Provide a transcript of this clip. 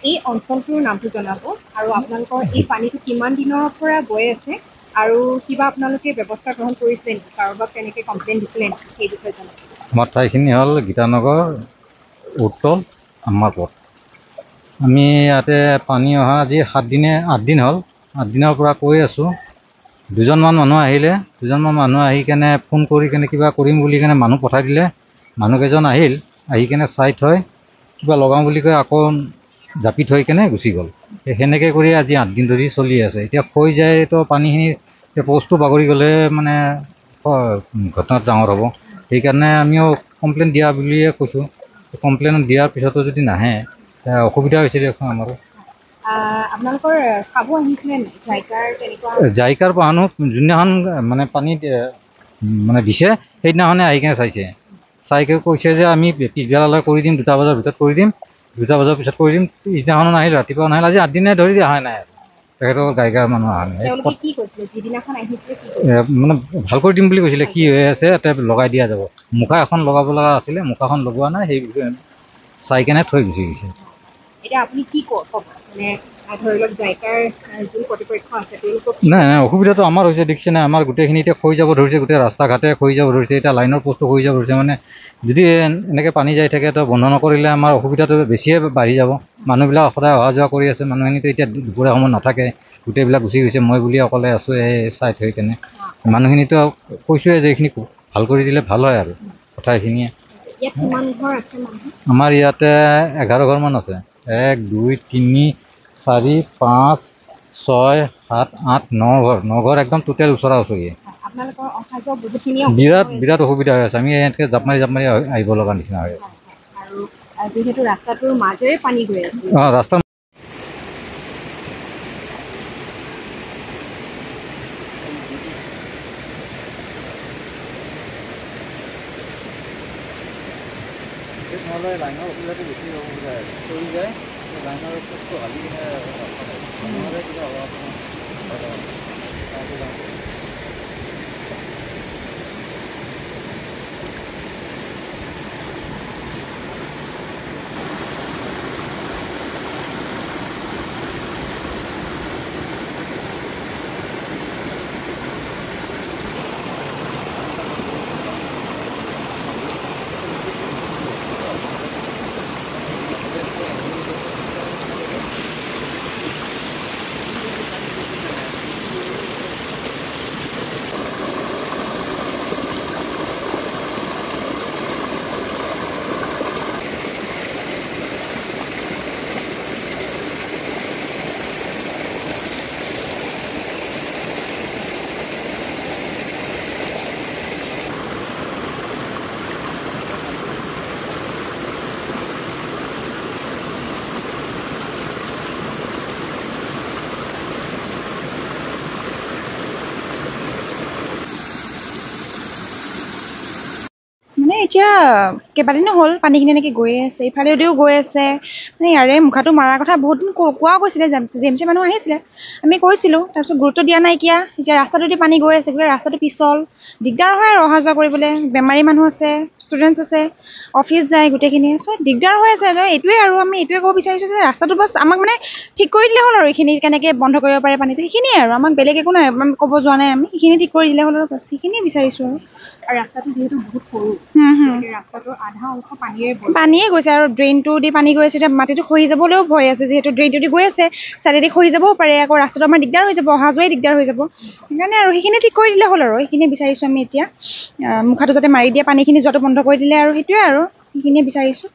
এই অঞ্চলটোৰ নামটো জনাব আৰু আপোনালোকৰ এই পানীটো কিমান দিনৰ পৰা গৈ আছে আৰু কিবা আপোনালোকে ব্যৱস্থা গ্ৰহণ কৰিছে নেকি কাৰোবাক তেনেকৈ কমপ্লেইন দিছিলে নেকি সেই বিষয়ে জনাব। আমাৰ ঠাইখিনি হ'ল গীতানগৰ উত্তল আমাৰপথ। আমি ইয়াতে পানী অহা আজি 8 দিন হ'ল। 8 দিনৰ পৰা কৈ আছোঁ। দুজনমান মানুহ আহিলে, আহি কেনে ফোন কৰি কেনে কিবা কৰিম বুলি কেনে মানুহ পঠাই দিলে। মানুহকেইজন আহিল, আহি কেনে চাই থৈ কিবা লগাওঁ বুলি কৈ আকৌ জাপি থৈ কেনে গুচি গ'ল। সেনেকৈ কৰি আজি 8 দিন ধৰি চলি আছে। এতিয়া হৈ যায় তো পানীখিনি প'ষ্টটো বাগৰি গ'লে মানে ঘটনাটো ডাঙৰ হ'ব। সেইকাৰণে আমিও কমপ্লেইন দিয়া বুলিয়ে কৈছোঁ। কমপ্লেইন দিয়াৰ পিছতো যদি নাহে অসুবিধা হৈছে দিয়কচোন আমাৰো। আপোনালোকৰ চাব আহিছিলে নেকি জাইকাৰ তেনেকুৱা? জাইকাৰ মানুহ যোনদিনাখন মানে পানী মানে দিছে সেইদিনাখনে আহি কেনে চাইছে। চাইকে কৈছে যে আমি পিছবেলালৈ কৰি দিম, 2টা বজাৰ ভিতৰত কৰি দিম, 2টা বজাৰ পিছত কৰি দিম। পিছদিনাখনো নাহিল, ৰাতিপুৱা নাহিল। আজি 8 দিনে ধৰি অহাই নাই আৰু তেখেতৰ গাইকাৰ মানুহ অহা নাই। মানে ভাল কৰি দিম বুলি কৈছিলে। কি হৈ আছে তাতে লগাই দিয়া যাব। মুখা এখন লগাব লগা আছিলে, মুখাখন লগোৱা নাই। সেই চাই কেনে থৈ গুচি গৈছে। এতিয়া আপুনি কি ক'ব মানে ধৰি লওক জাইকাৰ যোন কৰ্তৃপক্ষ আছে তেওঁলোকক? নাই অসুবিধাটো আমাৰ হৈছে দেখিছে নাই। আমাৰ গোটেইখিনি এতিয়া খহি যাব ধৰিছে, গোটেই ৰাস্তা ঘাটে খহি যাব ধৰিছে। এতিয়া লাইনৰ প'ষ্টটো খহি যাব ধৰিছে। মানে যদি এনেকৈ পানী যাই থাকে তো বন্ধ নকৰিলে আমাৰ অসুবিধাটো বেছিয়ে বাঢ়ি যাব। মানুহবিলাক সদায় অহা যোৱা কৰি আছে। মানুহখিনিতো এতিয়া দুপৰীয়া সময়ত নাথাকে, গোটেইবিলাক গুচি গৈছে। মই বুলি অকলে আছোঁ এই চাই থৈ কেনে। মানুহখিনিতো কৈছোঁৱে যে এইখিনি ভাল কৰি দিলে ভাল হয় আৰু কথা এইখিনিয়ে। আমাৰ ইয়াতে 11 ঘৰমান আছে। 1 2 3 4 5 6 7 8 9 ঘৰ একদম টোটেল ওচৰা ওচৰিয়ে। বিৰাট অসুবিধা হৈ আছে। আমি এনেকৈ জাপ মাৰি আহিব লগা নিচিনা হৈ আছে। আৰু যিহেতু ৰাস্তাটোৰ মাজেৰে পানী গৈ আছে। ৰাস্তা নহ'লে লাইনৰ অসুবিধাটো বেছি অসুবিধা চলি যায়। লাইনৰ বস্তু হালি কিনে নহ'লে কিবা মানে এতিয়া কেইবাদিনো হ'ল পানীখিনি এনেকৈ গৈয়ে আছে, ইফালেদিও গৈ আছে। মানে ইয়াৰে মুখাটো মৰাৰ কথা বহুত দিন কোৱা গৈছিলে, জি এম চি মানুহ আহিছিলে, আমি কৈছিলোঁ। তাৰপিছত গুৰুত্ব দিয়া নাইকিয়া। এতিয়া ৰাস্তাটোদি পানী গৈ আছে, গোটেই ৰাস্তাটো পিছল, দিগদাৰ হয় আৰু অহা যোৱা কৰিবলৈ। বেমাৰী মানুহ আছে, ষ্টুডেণ্টছ আছে, অফিচ যায় গোটেইখিনি, চ' দিগদাৰ হৈ আছে। এইটোৱে আৰু আমি এইটোৱে ক'ব বিচাৰিছোঁ যে ৰাস্তাটো বাছ আমাক মানে ঠিক কৰি দিলে হ'ল আৰু এইখিনি কেনেকৈ বন্ধ কৰিব পাৰে পানীটো, সেইখিনিয়ে আৰু। আমাক বেলেগ একো নাই, আমি ক'ব যোৱা নাই। আমি সেইখিনি ঠিক কৰি দিলে হ'ল আৰু বাছ সেইখিনিয়ে বিচাৰিছোঁ আৰু। ৰাস্তাটো যিহেতু বহুত সৰু, ৰাস্তাটোৰ আধা অংশ পানীয়ে গৈছে আৰু ড্ৰেইনটো দি পানী গৈ আছে। এতিয়া মাটিটো খহি যাবলৈও ভয় আছে, যিহেতু ড্ৰেইনটো দি গৈ আছে, চাইডেদি খহি যাবও পাৰে। আকৌ ৰাস্তাটো আমাৰ দিগদাৰ হৈ যাব, অহা যোৱাই দিগদাৰ হৈ যাব। সেইকাৰণে আৰু সেইখিনি ঠিক কৰি দিলে হ'ল আৰু সেইখিনিয়ে বিচাৰিছোঁ আমি এতিয়া। মুখাটো যাতে মাৰি দিয়ে, পানীখিনি যোৱাটো বন্ধ কৰি দিলে আৰু সেইটোৱে আৰু সেইখিনিয়ে বিচাৰিছোঁ।